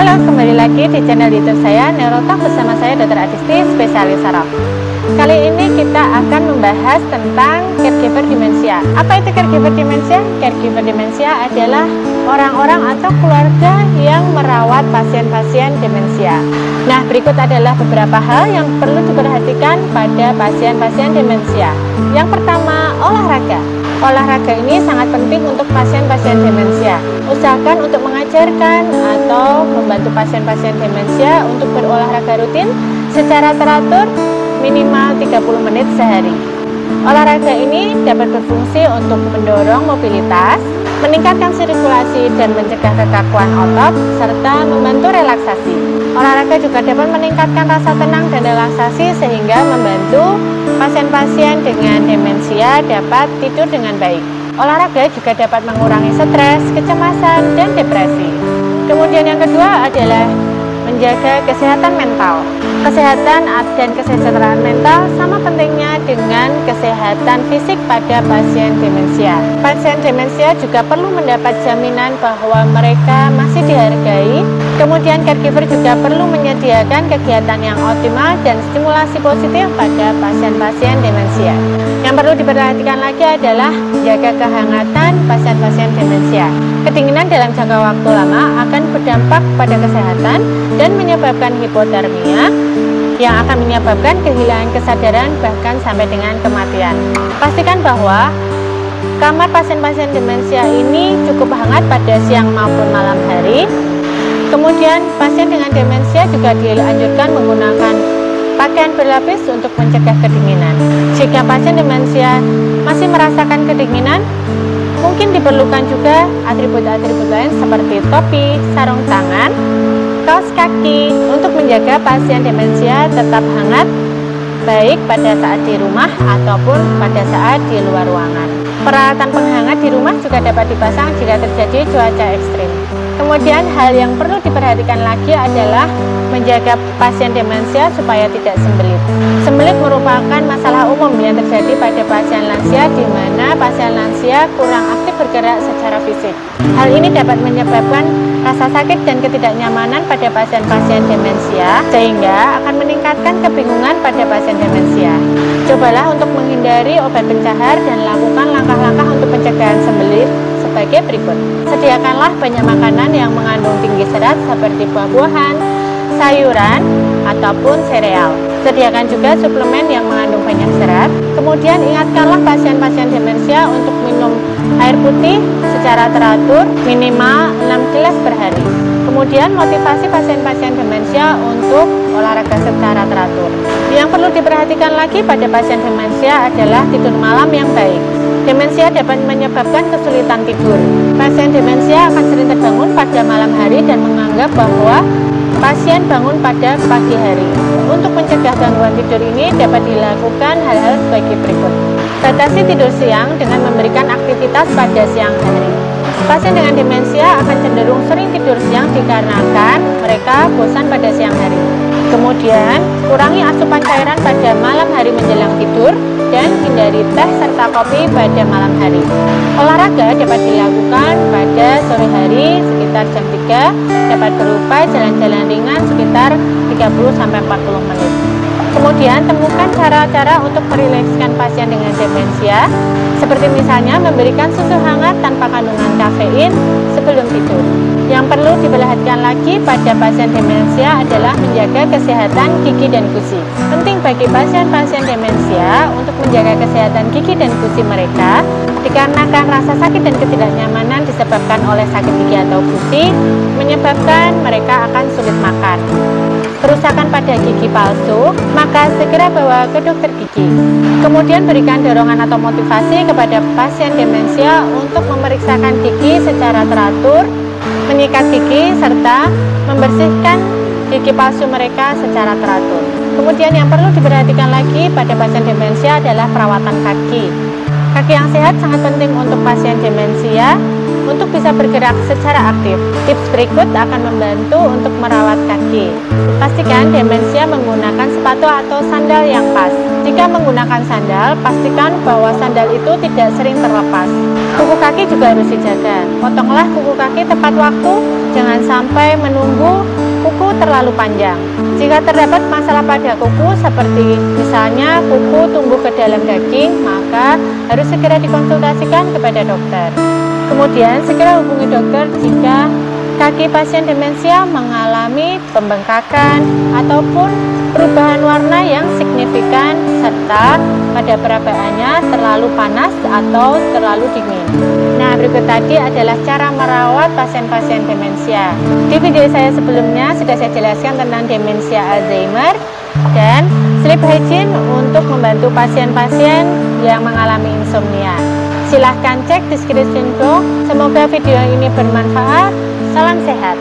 Halo, kembali lagi di channel YouTube saya, Neurotalk, bersama saya Dr. Adisti, spesialis saraf. Kali ini kita akan membahas tentang caregiver demensia. Apa itu caregiver demensia? Caregiver demensia adalah orang-orang atau keluarga yang merawat pasien-pasien demensia. Nah, berikut adalah beberapa hal yang perlu diperhatikan pada pasien-pasien demensia. Yang pertama, olahraga. Olahraga ini sangat penting untuk pasien-pasien demensia. Usahakan untuk mengajarkan atau membantu pasien-pasien demensia untuk berolahraga rutin secara teratur minimal 30 menit sehari. Olahraga ini dapat berfungsi untuk mendorong mobilitas, meningkatkan sirkulasi dan mencegah kekakuan otot, serta membantu relaksasi. Olahraga juga dapat meningkatkan rasa tenang dan relaksasi sehingga membantu pasien-pasien dengan demensia dapat tidur dengan baik. Olahraga juga dapat mengurangi stres, kecemasan, dan depresi. Kemudian yang kedua adalah menjaga kesehatan mental. Kesehatan dan kesejahteraan mental sama pentingnya dengan kesehatan fisik pada pasien demensia. Pasien demensia juga perlu mendapat jaminan bahwa mereka masih dihargai. Kemudian caregiver juga perlu menyediakan kegiatan yang optimal dan stimulasi positif pada pasien-pasien demensia. Yang perlu diperhatikan lagi adalah menjaga kehangatan pasien-pasien demensia. Kedinginan dalam jangka waktu lama akan berdampak pada kesehatan dan menyebabkan hipotermia yang akan menyebabkan kehilangan kesadaran bahkan sampai dengan kematian. Pastikan bahwa kamar pasien-pasien demensia ini cukup hangat pada siang maupun malam hari. Kemudian pasien dengan demensia juga dianjurkan menggunakan pakaian berlapis untuk mencegah kedinginan. Jika pasien demensia masih merasakan kedinginan, mungkin diperlukan juga atribut-atribut lain seperti topi, sarung tangan, kaos kaki untuk menjaga pasien demensia tetap hangat baik pada saat di rumah ataupun pada saat di luar ruangan. Peralatan penghangat di rumah juga dapat dipasang jika terjadi cuaca ekstrim. Kemudian hal yang perlu diperhatikan lagi adalah menjaga pasien demensia supaya tidak sembelit. Sembelit merupakan masalah umum yang terjadi pada pasien lansia di mana pasien lansia kurang aktif bergerak secara fisik. Hal ini dapat menyebabkan rasa sakit dan ketidaknyamanan pada pasien-pasien demensia sehingga akan meningkatkan kebingungan pada pasien demensia. Cobalah untuk menghindari obat pencahar dan lakukan langkah-langkah untuk pencegahan sembelit sebagai berikut. Sediakanlah banyak makanan yang mengandung tinggi serat seperti buah-buahan, sayuran, ataupun sereal. Sediakan juga suplemen yang mengandung banyak serat. Kemudian ingatkanlah pasien-pasien demensia untuk minum air putih secara teratur minimal 6 gelas per hari. Kemudian motivasi pasien-pasien demensia untuk olahraga secara teratur. Yang perlu diperhatikan lagi pada pasien demensia adalah tidur malam yang baik. Demensia dapat menyebabkan kesulitan tidur. Pasien demensia akan sering terbangun pada malam hari dan menganggap bahwa pasien bangun pada pagi hari. Untuk mencegah gangguan tidur ini dapat dilakukan hal-hal sebagai berikut. Batasi tidur siang dengan memberikan aktivitas pada siang hari. Pasien dengan demensia akan cenderung sering tidur siang dikarenakan mereka bosan pada siang hari. Kemudian, kurangi asupan cairan pada malam hari menjelang tidur dan hindari teh serta kopi pada malam hari. Olahraga dapat dilakukan pada sore hari sekitar jam 3, dapat berupa jalan-jalan ringan sekitar 30-40 menit. Kemudian temukan cara-cara untuk merilekskan pasien dengan demensia, seperti misalnya memberikan susu hangat tanpa kandungan kafein sebelum tidur. Yang perlu diperhatikan lagi pada pasien demensia adalah menjaga kesehatan gigi dan gusi. Penting bagi pasien-pasien demensia untuk menjaga kesehatan gigi dan gusi mereka dikarenakan rasa sakit dan ketidaknyamanan disebabkan oleh sakit gigi atau gusi menyebabkan mereka akan sulit makan. Kerusakan pada gigi palsu, maka segera bawa ke dokter gigi. Kemudian berikan dorongan atau motivasi kepada pasien demensia untuk memeriksakan gigi secara teratur, menyikat gigi, serta membersihkan gigi palsu mereka secara teratur. Kemudian yang perlu diperhatikan lagi pada pasien demensia adalah perawatan kaki. Kaki yang sehat sangat penting untuk pasien demensia untuk bisa bergerak secara aktif. Tips berikut akan membantu untuk merawat kaki. Pastikan demensia menggunakan sepatu atau sandal yang pas. Jika menggunakan sandal, pastikan bahwa sandal itu tidak sering terlepas. Kuku kaki juga harus dijaga. Potonglah kuku kaki tepat waktu, jangan sampai menunggu kuku terlalu panjang. Jika terdapat masalah pada kuku seperti misalnya kuku tumbuh ke dalam daging, maka harus segera dikonsultasikan kepada dokter. Kemudian segera hubungi dokter jika kaki pasien demensia mengalami pembengkakan ataupun perubahan warna yang signifikan serta pada perabaannya terlalu panas atau terlalu dingin. Nah, berikut tadi adalah cara merawat pasien-pasien demensia. Di video saya sebelumnya sudah saya jelaskan tentang demensia Alzheimer dan sleep hygiene untuk membantu pasien-pasien yang mengalami insomnia. Silahkan cek description box. Semoga video ini bermanfaat. Salam sehat.